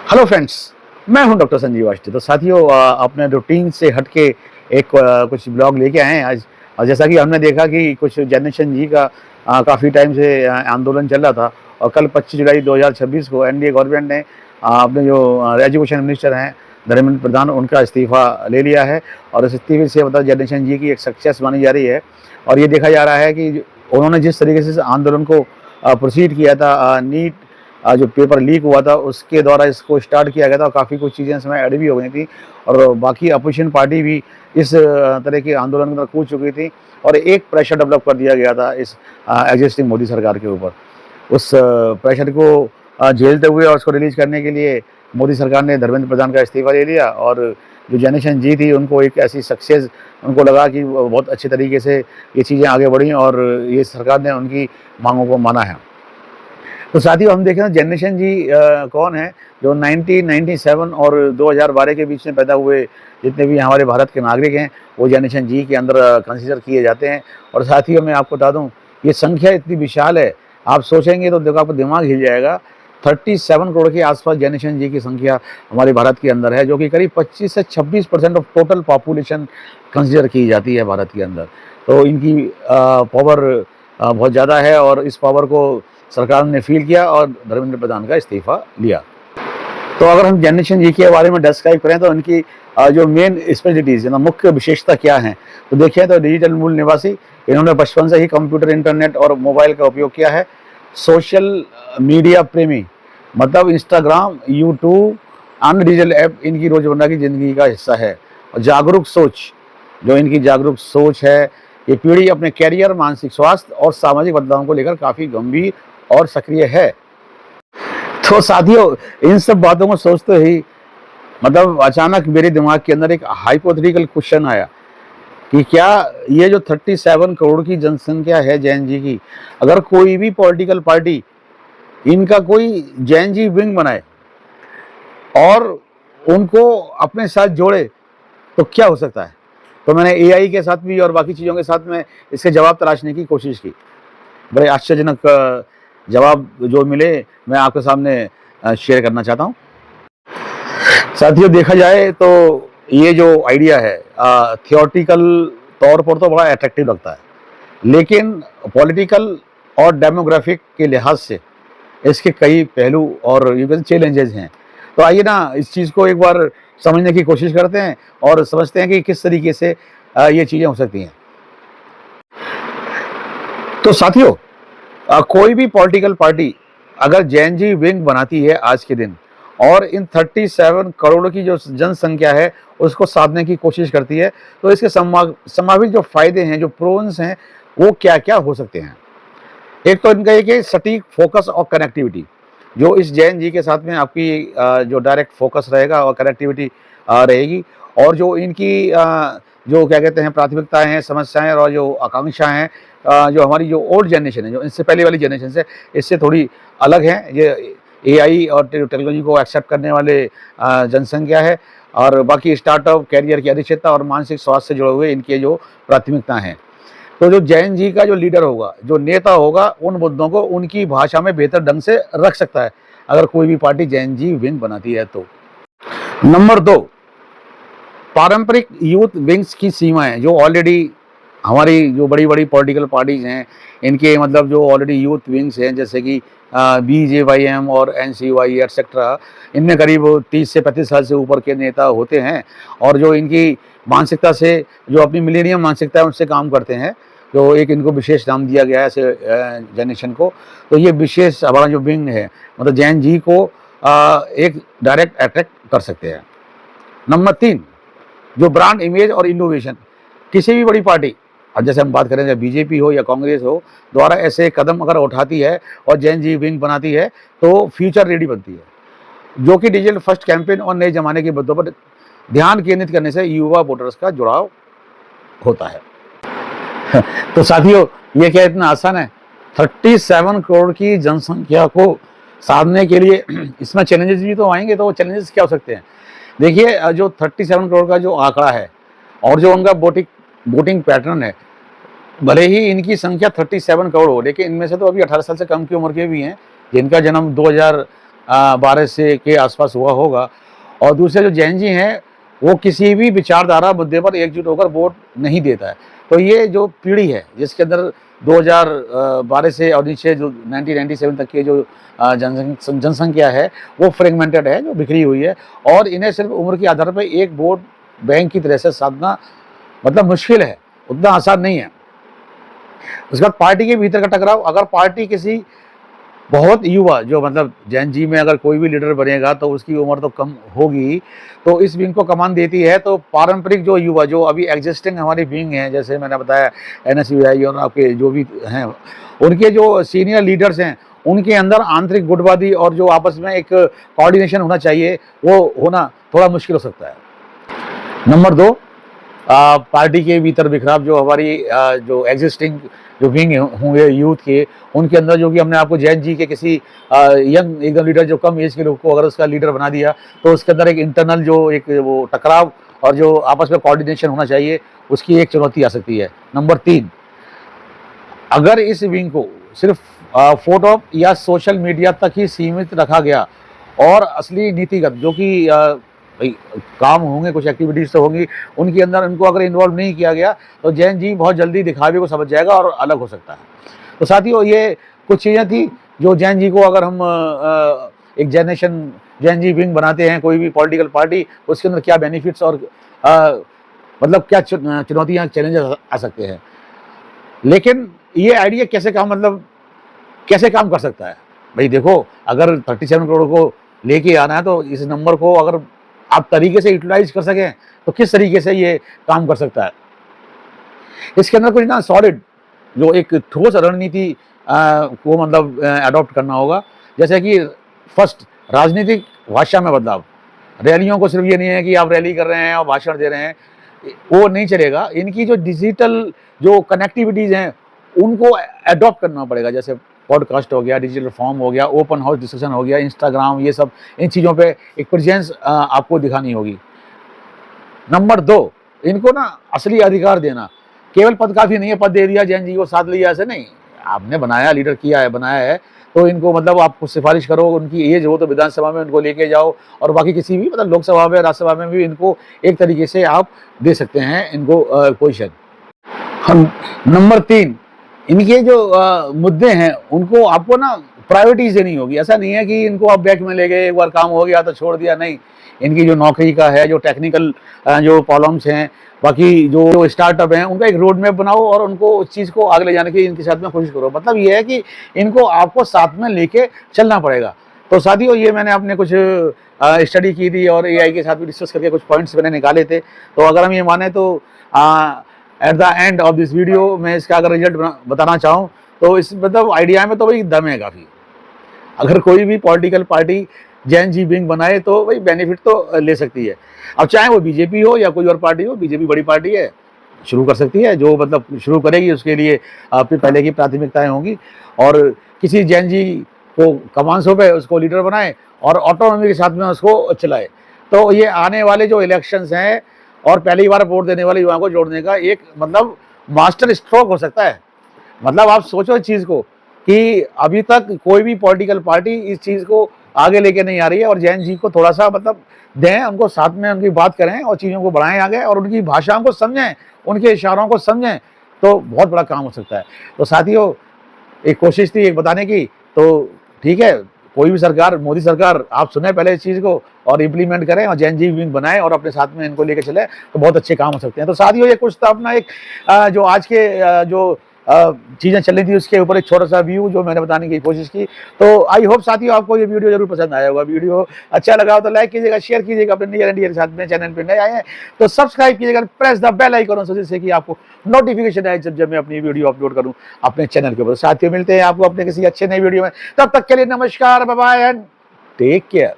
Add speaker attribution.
Speaker 1: Hello friends, मैं हूं doctor Sanjeev वाष्टी। तो साथियों, अपने रूटीन से हटके एक कुछ ब्लॉग लेके आए हैं आज। और जैसा कि हमने देखा कि कुछ जनरेशन जी का काफ़ी टाइम से आंदोलन चल रहा था, और कल 25 जुलाई 2026 को एनडीए गवर्नमेंट ने अपने जो एजुकेशन मिनिस्टर हैं धर्मेंद्र प्रधान, उनका इस्तीफ़ा ले लिया है। और इस इस्तीफे से मतलब जनरेशन जी की एक सक्सेस मानी जा रही है। और ये देखा जा रहा है कि उन्होंने जिस तरीके से इस आंदोलन को प्रोसीड किया था, नीट जो पेपर लीक हुआ था उसके द्वारा इसको स्टार्ट किया गया था, और काफ़ी कुछ चीज़ें इसमें ऐड भी हो गई थी। और बाकी अपोजिशन पार्टी भी इस तरह के आंदोलन के अंदर कूद चुकी थी, और एक प्रेशर डेवलप कर दिया गया था इस एग्जिस्टिंग मोदी सरकार के ऊपर। उस प्रेशर को झेलते हुए और उसको रिलीज करने के लिए मोदी सरकार ने धर्मेंद्र प्रधान का इस्तीफा ले लिया। और जो जनरेशन जी थी उनको एक ऐसी सक्सेस, उनको लगा कि बहुत अच्छे तरीके से ये चीज़ें आगे बढ़ी और ये सरकार ने उनकी मांगों को माना है। तो साथियों, हम देखें तो जनरेशन जी कौन है? जो 1997 और 2012 के बीच में पैदा हुए जितने भी हमारे भारत के नागरिक हैं, वो जनरेशन जी के अंदर कंसीडर किए जाते हैं। और साथियों, मैं आपको बता दूं, ये संख्या इतनी विशाल है, आप सोचेंगे तो देखो आपका दिमाग हिल जाएगा। 37 करोड़ के आसपास जनरेशन जी की संख्या हमारे भारत के अंदर है, जो कि करीब 25 से 26% ऑफ टोटल पॉपुलेशन कंसीडर की जाती है भारत के अंदर। तो इनकी पावर बहुत ज़्यादा है, और इस पावर को सरकार ने फील किया और धर्मेंद्र प्रधान का इस्तीफा लिया। तो अगर हम जनरेशन जी के बारे में डिस्क्राइब करें तो इनकी जो मेन स्पेशलिटीज़ है ना, मुख्य विशेषता क्या है, तो देखिए तो डिजिटल मूल निवासी, इन्होंने बचपन से ही कंप्यूटर, इंटरनेट और मोबाइल का उपयोग किया है। सोशल मीडिया प्रेमी, मतलब इंस्टाग्राम, यूट्यूब, अन्य डिजिटल ऐप इनकी रोजमर्रा की ज़िंदगी का हिस्सा है। और जागरूक सोच, जो इनकी जागरूक सोच है, ये पीढ़ी अपने कैरियर, मानसिक स्वास्थ्य और सामाजिक बदलावों को लेकर काफ़ी गंभीर और सक्रिय है। तो साथियों, इन सब बातों को सोचते ही मतलब अचानक मेरे दिमाग के अंदर एक हाइपोथेटिकल क्वेश्चन आया कि क्या ये जो 37 करोड़ की जनसंख्या है जैन जी की, अगर कोई भी पॉलिटिकल पार्टी इनका कोई जैन जी विंग बनाए और उनको अपने साथ जोड़े, तो क्या हो सकता है? तो मैंने एआई के साथ भी और बाकी चीज़ों के साथ में इसके जवाब तलाशने की कोशिश की। बड़े आश्चर्यजनक जवाब जो मिले, मैं आपके सामने शेयर करना चाहता हूँ। साथियों, देखा जाए तो ये जो आइडिया है थियोरटिकल तौर पर तो बड़ा अट्रैक्टिव लगता है, लेकिन पॉलिटिकल और डेमोग्राफिक के लिहाज से इसके कई पहलू और यू कैन चैलेंजेस हैं। तो आइए ना इस चीज़ को एक बार समझने की कोशिश करते हैं और समझते हैं कि किस तरीके से ये चीज़ें हो सकती हैं। तो साथियों, कोई भी पॉलिटिकल पार्टी अगर जैन जी विंग बनाती है आज के दिन, और इन 37 करोड़ की जो जनसंख्या है उसको साधने की कोशिश करती है, तो इसके संभावित जो फायदे हैं, जो प्रोन्स हैं, वो क्या क्या हो सकते हैं? एक तो इनका एक सटीक फोकस और कनेक्टिविटी, जो इस जैन जी के साथ में आपकी जो डायरेक्ट फोकस रहेगा और कनेक्टिविटी रहेगी। और जो इनकी जो क्या कहते हैं प्राथमिकताएं हैं, समस्याएं और जो आकांक्षाएं हैं, जो हमारी जो ओल्ड जनरेशन है, जो इनसे पहले वाली जनरेशन से इससे थोड़ी अलग है। ये एआई और टेक्नोलॉजी को एक्सेप्ट करने वाले जनसंख्या है। और बाकी स्टार्टअप, कैरियर की अनिश्चितता और मानसिक स्वास्थ्य से जुड़े हुए इनके जो प्राथमिकताएं हैं। तो जो जैन जी का जो लीडर होगा, जो नेता होगा, उन मुद्दों को उनकी भाषा में बेहतर ढंग से रख सकता है, अगर कोई भी पार्टी जैन जी विंग बनाती है तो। नंबर 2, पारंपरिक यूथ विंग्स की सीमाएं, जो ऑलरेडी हमारी जो बड़ी बड़ी पॉलिटिकल पार्टीज हैं, इनके मतलब जो ऑलरेडी यूथ विंग्स हैं, जैसे कि बीजेवाईएम और एनसीवाई एटसेट्रा, इनमें करीब 30 से 35 साल से ऊपर के नेता होते हैं। और जो इनकी मानसिकता से, जो अपनी मिलेनियम मानसिकता है, उनसे काम करते हैं। जो एक इनको विशेष नाम दिया गया है ऐसे जनरेशन को। तो ये विशेष हमारा जो विंग है, मतलब जैन जी को एक डायरेक्ट अट्रैक्ट कर सकते हैं। नंबर 3, जो ब्रांड इमेज और इनोवेशन, किसी भी बड़ी पार्टी, अब जैसे हम बात करें चाहे बीजेपी हो या कांग्रेस हो, द्वारा ऐसे कदम अगर उठाती है और जैन जी विंग बनाती है, तो फ्यूचर रेडी बनती है, जो कि डिजिटल फर्स्ट कैंपेन और नए जमाने के मुद्दों पर ध्यान केंद्रित करने से युवा वोटर्स का जुड़ाव होता है। तो साथियों, ये क्या इतना आसान है? 37 करोड़ की जनसंख्या को साधने के लिए इसमें चैलेंजेस भी तो आएंगे। तो वो चैलेंजेस क्या हो सकते हैं? देखिए, जो 37 करोड़ का जो आंकड़ा है और जो उनका वोटिंग पैटर्न है, भले ही इनकी संख्या 37 करोड़ हो, लेकिन इनमें से तो अभी 18 साल से कम की उम्र के भी हैं, जिनका जन्म 12 से के आसपास हुआ होगा। और दूसरे जो जैन जी हैं, वो किसी भी विचारधारा मुद्दे पर एकजुट होकर वोट नहीं देता है। तो ये जो पीढ़ी है, जिसके अंदर 2012 से और नीचे जो 1997 तक की जो जनसंख्या है, वो फ्रेगमेंटेड है, जो बिखरी हुई है, और इन्हें सिर्फ उम्र के आधार पर एक वोट बैंक की तरह से साधना मतलब मुश्किल है, उतना आसान नहीं है। उसके बाद पार्टी के भीतर का टकराव, अगर पार्टी किसी बहुत युवा, जो मतलब जैन जी में अगर कोई भी लीडर बनेगा तो उसकी उम्र तो कम होगी, तो इस विंग को कमान देती है, तो पारंपरिक जो युवा, जो अभी एग्जिस्टिंग हमारी विंग है, जैसे मैंने बताया एनएसयूआई और आपके जो भी हैं, उनके जो सीनियर लीडर्स हैं, उनके अंदर आंतरिक गुटबाजी और जो आपस में एक कोऑर्डिनेशन होना चाहिए, वो होना थोड़ा मुश्किल हो सकता है। नंबर 2, पार्टी के भीतर बिखराव, जो हमारी जो एग्जिस्टिंग जो विंग होंगे यूथ के, उनके अंदर जो कि हमने आपको जैन जी के किसी यंग एकदम लीडर, जो कम एज के लोग को अगर उसका लीडर बना दिया, तो उसके अंदर एक इंटरनल जो एक वो टकराव और जो आपस में कोऑर्डिनेशन होना चाहिए, उसकी एक चुनौती आ सकती है। नंबर 3, अगर इस विंग को सिर्फ फोटो या सोशल मीडिया तक ही सीमित रखा गया और असली नीतिगत जो कि भाई काम होंगे, कुछ एक्टिविटीज़ तो होंगी, उनके अंदर उनको अगर इन्वॉल्व नहीं किया गया, तो जैन जी बहुत जल्दी दिखावे को समझ जाएगा और अलग हो सकता है। तो साथियों, ये कुछ चीज़ें थी जो जैन जी को, अगर हम एक जैन जी विंग बनाते हैं कोई भी पॉलिटिकल पार्टी, उसके अंदर क्या बेनिफिट्स और मतलब क्या चुनौतियाँ, चैलेंजेस आ सकते हैं। लेकिन ये आइडिया कैसे काम कर सकता है? भाई देखो, अगर 37 करोड़ को लेके आना है, तो इस नंबर को अगर आप तरीके से यूटिलाइज कर सकें, तो किस तरीके से ये काम कर सकता है? इसके अंदर कुछ ना सॉलिड, जो एक ठोस रणनीति को मतलब अडॉप्ट करना होगा। जैसे कि फर्स्ट, राजनीतिक भाषा में बदलाव। रैलियों को सिर्फ ये नहीं है कि आप रैली कर रहे हैं और भाषण दे रहे हैं, वो नहीं चलेगा। इनकी जो डिजिटल जो कनेक्टिविटीज़ हैं, उनको अडॉप्ट करना पड़ेगा। जैसे पॉडकास्ट हो गया, डिजिटल फॉर्म हो गया, ओपन हाउस डिस्कशन हो गया, इंस्टाग्राम, ये सब, इन चीज़ों पे एक प्रेजेंस आपको दिखानी होगी। नंबर 2, इनको ना असली अधिकार देना। केवल पद काफ़ी नहीं है, पद दे दिया, जैन जी को साथ लिया, ऐसे नहीं। आपने बनाया, लीडर किया है, बनाया है, तो इनको मतलब आप सिफारिश करो, उनकी एज हो तो विधानसभा में उनको लेके जाओ, और बाकी किसी भी मतलब लोकसभा में, राज्यसभा में भी इनको एक तरीके से आप दे सकते हैं इनको पोजीशन। हम नंबर 3, इनके जो मुद्दे हैं, उनको आपको ना प्रायोरिटीज देनी होगी। ऐसा नहीं है कि इनको आप बैक में ले गए, एक बार काम हो गया तो छोड़ दिया, नहीं। इनकी जो नौकरी का है, जो टेक्निकल जो प्रॉब्लम्स हैं, बाकी जो स्टार्टअप हैं, उनका एक रोड मैप बनाओ और उनको उस चीज़ को आगे ले जाने की इनके साथ में कोशिश करो। मतलब ये है कि इनको आपको साथ में लेके चलना पड़ेगा। तो साथियों, ये मैंने अपने कुछ स्टडी की थी और एआई के साथ भी डिस्कस करके कुछ पॉइंट्स मैंने निकाले थे। तो अगर हम ये माने तो at the end of this video मैं इसका अगर रिजल्ट बताना चाहूँ, तो इस मतलब आइडिया में तो भाई दम है काफ़ी। अगर कोई भी political party Jain ji wing बनाए, तो भाई बेनिफिट तो ले सकती है। अब चाहे वो बीजेपी हो या कोई और पार्टी हो, बीजेपी बड़ी पार्टी है, शुरू कर सकती है। जो मतलब शुरू करेगी, उसके लिए आपकी पहले की प्राथमिकताएं होंगी, और किसी जैन जी को कमान सौंपे, उसको लीडर बनाए और ऑटोनॉमी के साथ में उसको चलाए। तो ये आने वाले जो इलेक्शंस हैं और पहली बार वोट देने वाले युवाओं को जोड़ने का एक मतलब मास्टर स्ट्रोक हो सकता है। मतलब आप सोचो इस चीज़ को कि अभी तक कोई भी पॉलिटिकल पार्टी इस चीज़ को आगे लेके नहीं आ रही है, और जैन जी को थोड़ा सा मतलब दें, उनको साथ में उनकी बात करें और चीज़ों को बढ़ाएं आगे, और उनकी भाषाओं को समझें, उनके इशारों को समझें, तो बहुत बड़ा काम हो सकता है। तो साथियों, एक कोशिश थी एक बताने की, तो ठीक है, कोई भी सरकार, मोदी सरकार, आप सुने पहले इस चीज़ को और इम्प्लीमेंट करें और जैन जी विंग बनाएं और अपने साथ में इनको लेके चले, तो बहुत अच्छे काम हो सकते हैं। तो साथियों, ये कुछ था अपना एक जो आज के जो चीज़ें चल रही थी, उसके ऊपर एक छोटा सा व्यू जो मैंने बताने की कोशिश की। तो आई होप साथियों, आपको ये वीडियो जरूर पसंद आया होगा। वीडियो अच्छा लगा हो तो लाइक कीजिएगा, शेयर कीजिएगा अपने नियर एंड डियर के साथ में। चैनल पर नए आए हैं तो सब्सक्राइब कीजिएगा, प्रेस द बेल आइकन, जिससे कि आपको नोटिफिकेशन आए जब मैं अपनी वीडियो अपलोड करूँ अपने चैनल के ऊपर। साथियों, मिलते हैं आपको अपने किसी अच्छे नए वीडियो में। तब तक के लिए नमस्कार, bye bye and take care.